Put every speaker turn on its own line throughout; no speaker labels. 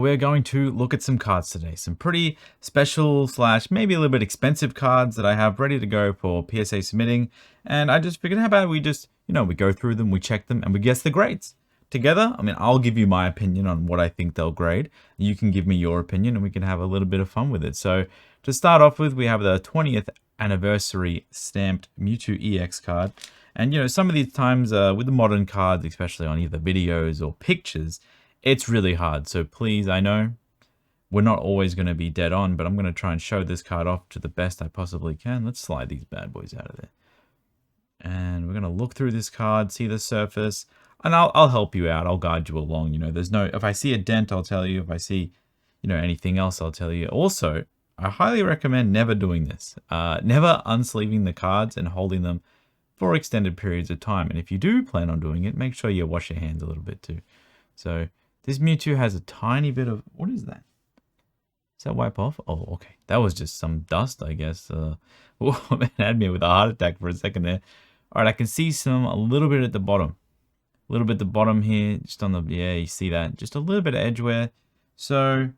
We're going to look at some cards today. Some pretty special slash maybe a little bit expensive cards that I have ready to go for PSA submitting. And I just figured, how about we just, we go through them, we check them, and we guess the grades together. I mean, I'll give you my opinion on what I think they'll grade. You can give me your opinion and we can have a little bit of fun with it. So to start off with, we have the 20th anniversary stamped Mewtwo EX card. And, some of these times with the modern cards, especially on either videos or pictures, it's really hard. So please, I know we're not always going to be dead on, but I'm going to try and show this card off to the best I possibly can. Let's slide these bad boys out of there. And we're going to look through this card, see the surface, and I'll help you out. I'll guide you along. There's no, if I see a dent, I'll tell you. If I see, anything else, I'll tell you. Also, I highly recommend never doing this. Never unsleeving the cards and holding them for extended periods of time. And if you do plan on doing it, make sure you wash your hands a little bit too. So this Mewtwo has a tiny bit of, what is that? Does that wipe off? Oh, okay. That was just some dust, I guess. Oh, man, had me with a heart attack for a second there. All right, I can see a little bit at the bottom. A little bit at the bottom here, just on the, yeah, you see that. Just a little bit of edge wear. So,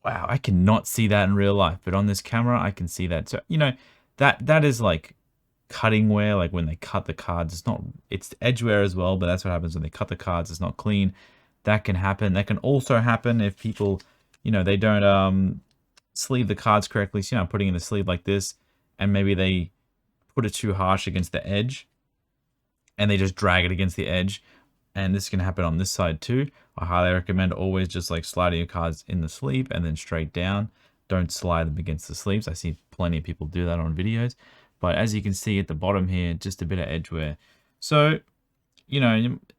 wow, I cannot see that in real life. But on this camera, I can see that. So, that is like cutting wear, like when they cut the cards. It's edge wear as well, but that's what happens when they cut the cards. It's not clean. That can happen. That can also happen if people, they don't sleeve the cards correctly. So, I'm putting in the sleeve like this, and maybe they put it too harsh against the edge, and they just drag it against the edge. And this can happen on this side too. I highly recommend always just like sliding your cards in the sleeve and then straight down. Don't slide them against the sleeves. I see plenty of people do that on videos. But as you can see at the bottom here, just a bit of edge wear. So,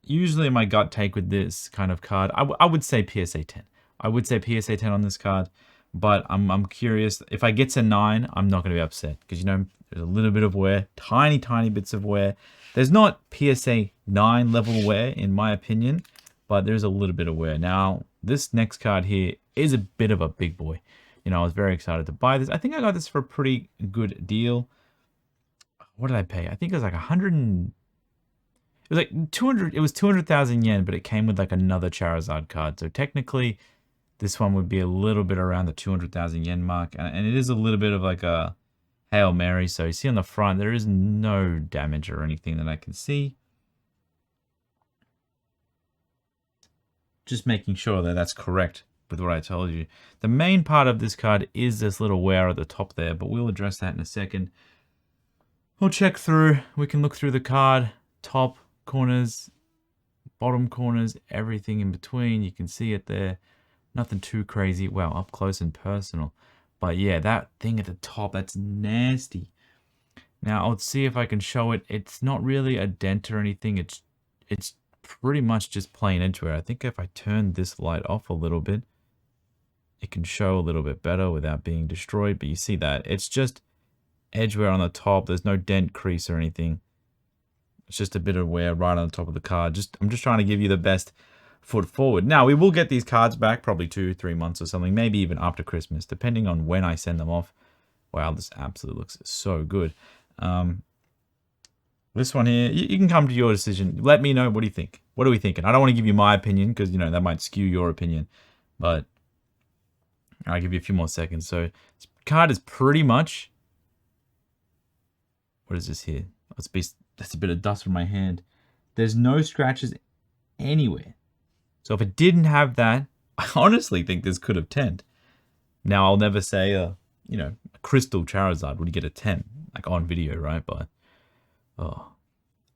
usually my gut take with this kind of card, I would say PSA 10. I would say PSA 10 on this card. But I'm curious. If I get to 9, I'm not going to be upset. Because, there's a little bit of wear. Tiny, tiny bits of wear. There's not PSA 9 level wear, in my opinion. But there's a little bit of wear. Now, this next card here is a bit of a big boy. I was very excited to buy this. I think I got this for a pretty good deal. What did I pay? I think it was like 100 and... It was like 200... It was 200,000 yen, but it came with like another Charizard card. So technically, this one would be a little bit around the 200,000 yen mark. And it is a little bit of like a Hail Mary. So you see on the front, there is no damage or anything that I can see. Just making sure that that's correct with what I told you. The main part of this card is this little wear at the top there, but we'll address that in a second. We'll check through. We can look through the card, top corners, bottom corners, everything in between. You can see it there. Nothing too crazy. Wow, up close and personal. But yeah, that thing at the top, that's nasty. Now, I'll see if I can show it. It's not really a dent or anything. It's pretty much just plain edge wear. I think if I turn this light off a little bit, it can show a little bit better without being destroyed. But you see that. It's just edge wear on the top. There's no dent, crease, or anything. It's just a bit of wear right on the top of the card. I'm just trying to give you the best foot forward. Now, we will get these cards back probably 2-3 months or something, maybe even after Christmas, depending on when I send them off. Wow, this absolutely looks so good. This one here, you can come to your decision. Let me know, what do you think? What are we thinking? I don't want to give you my opinion because, that might skew your opinion. But I'll give you a few more seconds. So this card is pretty much... What is this here? That's a bit of dust from my hand. There's no scratches anywhere. So if it didn't have that, I honestly think this could have 10'd. Now, I'll never say, a crystal Charizard would get a 10, like on video, right? But,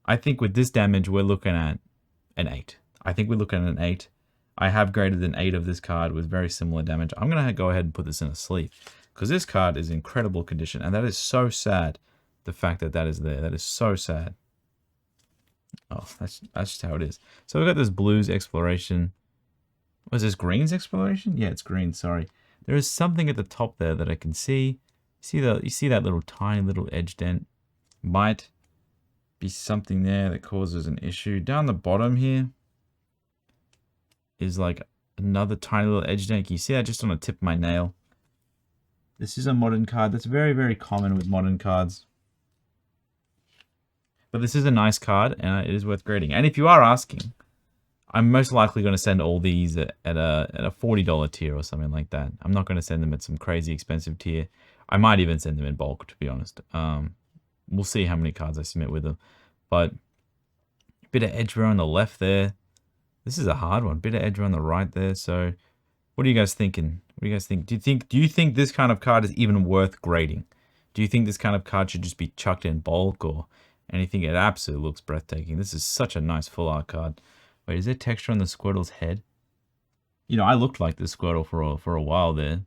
I think with this damage, we're looking at an 8. I think we're looking at an 8. I have graded an 8 of this card with very similar damage. I'm going to go ahead and put this in a sleeve because this card is in incredible condition. And that is so sad, the fact that that is there. That is so sad. Oh, that's just how it is. So we've got this blues exploration. Was this green's exploration? Yeah, it's green, sorry. There is something at the top there that I can see. You see that little tiny little edge dent? Might be something there that causes an issue. Down the bottom here is like another tiny little edge dent. Can you see that just on the tip of my nail? This is a modern card. That's very, very common with modern cards. But this is a nice card, and it is worth grading. And if you are asking, I'm most likely going to send all these at a $40 tier or something like that. I'm not going to send them at some crazy expensive tier. I might even send them in bulk, to be honest. We'll see how many cards I submit with them. But a bit of edge wear on the left there. This is a hard one. Bit of edge wear on the right there. So what are you guys thinking? What do you guys think? Do you think this kind of card is even worth grading? Do you think this kind of card should just be chucked in bulk or anything? It absolutely looks breathtaking. This is such a nice full art card. Wait, is there texture on the Squirtle's head? You know, I looked like this Squirtle for a while there.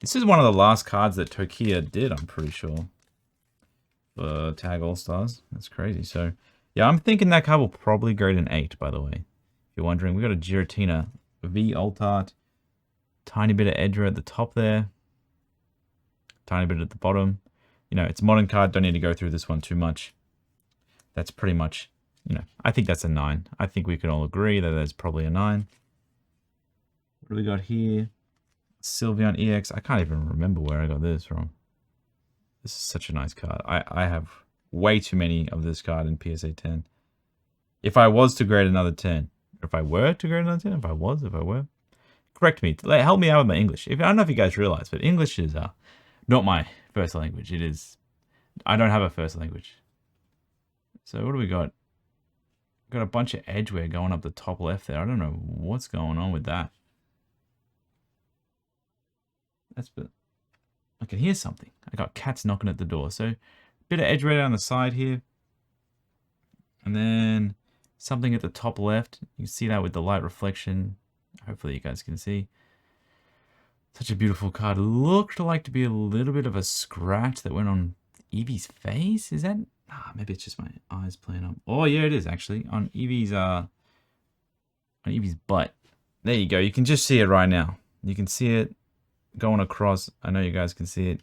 This is one of the last cards that Tokia did, I'm pretty sure. For Tag All-Stars. That's crazy. So, yeah, I'm thinking that card will probably grade an 8, by the way. If you're wondering, we got a Giratina V Alt Art. Tiny bit of edge at the top there. Tiny bit at the bottom. You know, it's a modern card. Don't need to go through this one too much. That's pretty much, you know, I think that's a 9. I think we can all agree that that's probably a 9. What do we got here? Sylveon EX. I can't even remember where I got this from. This is such a nice card. I have way too many of this card in PSA 10. If I was to grade another 10. If I were to grade another 10. If I were. Correct me. Help me out with my English. I don't know if you guys realize, but English is not my first language. It is. I don't have a first language. So what do we got? Got a bunch of edge wear going up the top left there. I don't know what's going on with that. I can hear something. I got cats knocking at the door. So, bit of edge wear on the side here. And then something at the top left. You can see that with the light reflection. Hopefully you guys can see. Such a beautiful card. Looked like to be a little bit of a scratch that went on Eevee's face. Is that? Maybe it's just my eyes playing up. Oh yeah, it is actually on Eevee's butt. There you go. You can just see it right now. You can see it going across. I know you guys can see it.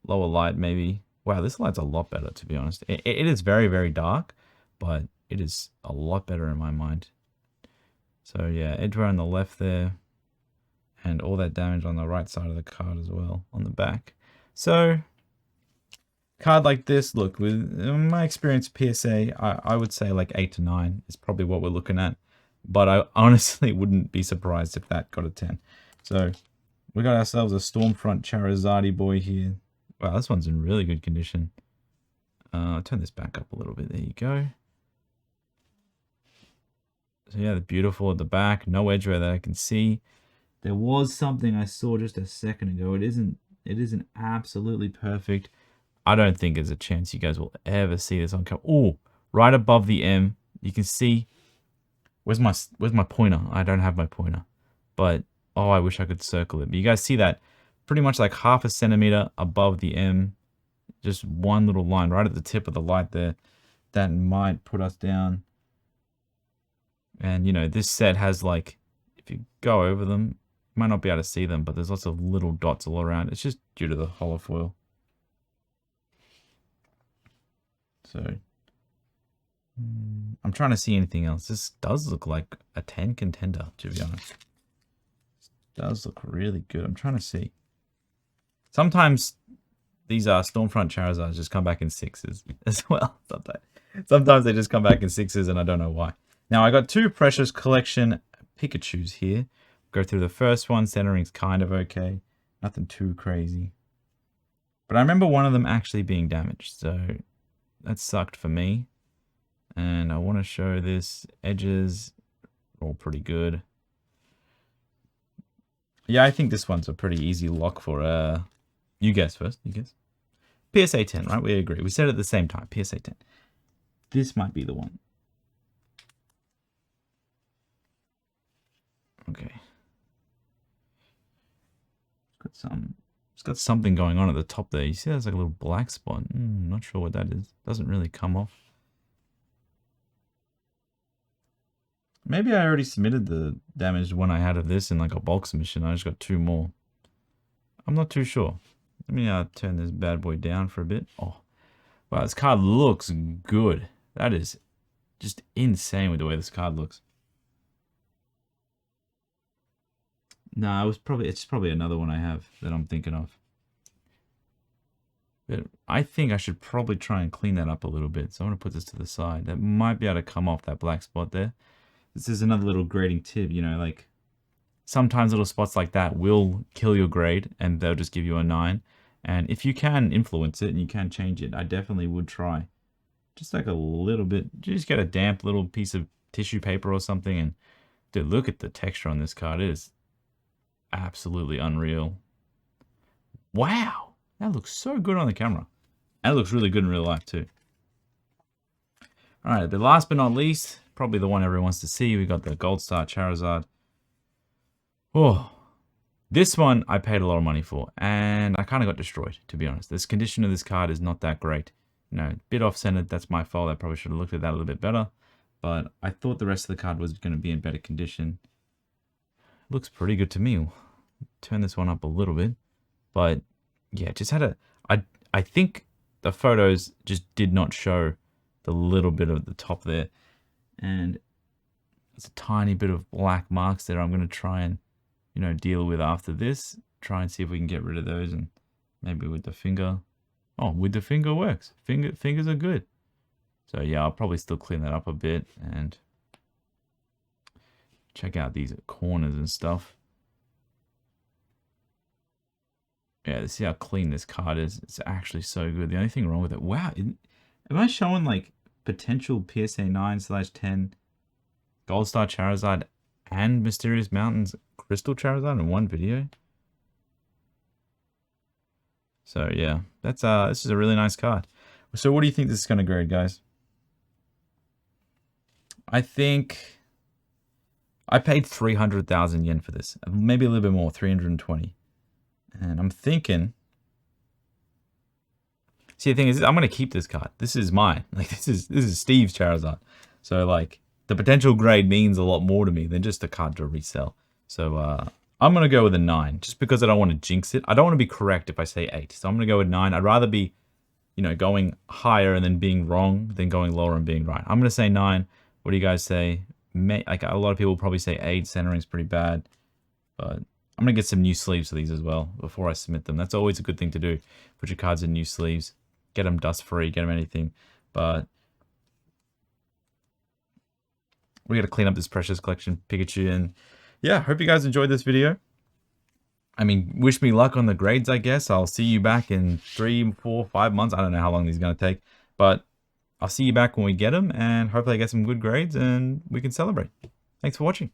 Lower light maybe. Wow, this light's a lot better, to be honest. It is very, very dark, but it is a lot better in my mind. So yeah, edge wear on the left there. And all that damage on the right side of the card as well, on the back. So, card like this, look, with in my experience PSA, I would say like 8 to 9 is probably what we're looking at. But I honestly wouldn't be surprised if that got a 10. So, we got ourselves a Stormfront Charizardy boy here. Wow, this one's in really good condition. I'll turn this back up a little bit. There you go. So yeah, the beautiful at the back. No edge wear that I can see. There was something I saw just a second ago. It isn't absolutely perfect. I don't think there's a chance you guys will ever see this on camera. Oh, right above the M, you can see. Where's my pointer? I don't have my pointer. But oh, I wish I could circle it. But you guys see that pretty much like half a centimeter above the M. Just one little line right at the tip of the light there. That might put us down. And you know, this set has like, if you go over them, you might not be able to see them, but there's lots of little dots all around. It's just due to the hollow foil. So, I'm trying to see anything else. This does look like a 10 contender, to be honest. It does look really good. I'm trying to see. Sometimes these Stormfront Charizards just come back in 6s as well. Sometimes they just come back in 6s and I don't know why. Now I got 2 Precious Collection Pikachus here. Go through the first one. Centering's kind of okay. Nothing too crazy. But I remember one of them actually being damaged. So that sucked for me. And I want to show this. Edges all pretty good. Yeah, I think this one's a pretty easy lock for... you guess first. You guess. PSA 10, right? We agree. We said it at the same time. PSA 10. This might be the one. Okay. It's got something going on at the top there. You see there's like a little black spot. Not sure what that is. Doesn't really come off. Maybe I already submitted the damaged one I had of this in like a bulk submission. I just got 2 more. I'm not too sure. Let me turn this bad boy down for a bit. Oh, wow, this card looks good. That is just insane with the way this card looks. Nah, it's probably another one I have that I'm thinking of. But I think I should probably try and clean that up a little bit. So I'm going to put this to the side. That might be able to come off that black spot there. This is another little grading tip, you know, like sometimes little spots like that will kill your grade and they'll just give you a 9. And if you can influence it and you can change it, I definitely would try. Just like a little bit, just get a damp little piece of tissue paper or something. And dude, look at the texture on this card. It is absolutely unreal. Wow, that looks so good on the camera. And it looks really good in real life too. All right, but last but not least, probably the one everyone wants to see, we got the Gold Star Charizard. Oh, this one I paid a lot of money for, and I kind of got destroyed, to be honest. This condition of this card is not that great. You know, bit off-centered, that's my fault. I probably should have looked at that a little bit better. But I thought the rest of the card was going to be in better condition. Looks pretty good to me. I'll turn this one up a little bit. But, yeah, just had a... I think the photos just did not show the little bit of the top there. And there's a tiny bit of black marks there I'm going to try and, you know, deal with after this. Try and see if we can get rid of those, and maybe with the finger. Oh, with the finger works. Fingers are good. So yeah, I'll probably still clean that up a bit and check out these corners and stuff. Yeah, see how clean this card is. It's actually so good. The only thing wrong with it, wow, am I showing like potential PSA 9/10 Gold Star Charizard and Mysterious Mountains Crystal Charizard in one video? So yeah, that's this is a really nice card. So what do you think this is going to grade, guys? I think I paid 300,000 yen for this. Maybe a little bit more, 320. And I'm thinking, see, the thing is, I'm going to keep this card. This is mine. Like this is Steve's Charizard. So like the potential grade means a lot more to me than just a card to resell. So I'm going to go with a 9 just because I don't want to jinx it. I don't want to be correct if I say 8. So I'm going to go with 9. I'd rather be, you know, going higher and then being wrong than going lower and being right. I'm going to say 9. What do you guys say? Like a lot of people probably say 8. Centering's pretty bad. But I'm going to get some new sleeves for these as well before I submit them. That's always a good thing to do. Put your cards in new sleeves. Get them dust free. Get them anything. But we got to clean up this Precious Collection Pikachu. And yeah, hope you guys enjoyed this video. I mean, wish me luck on the grades, I guess. I'll see you back in 3, 4, 5 months. I don't know how long these are going to take. But I'll see you back when we get them. And hopefully I get some good grades and we can celebrate. Thanks for watching.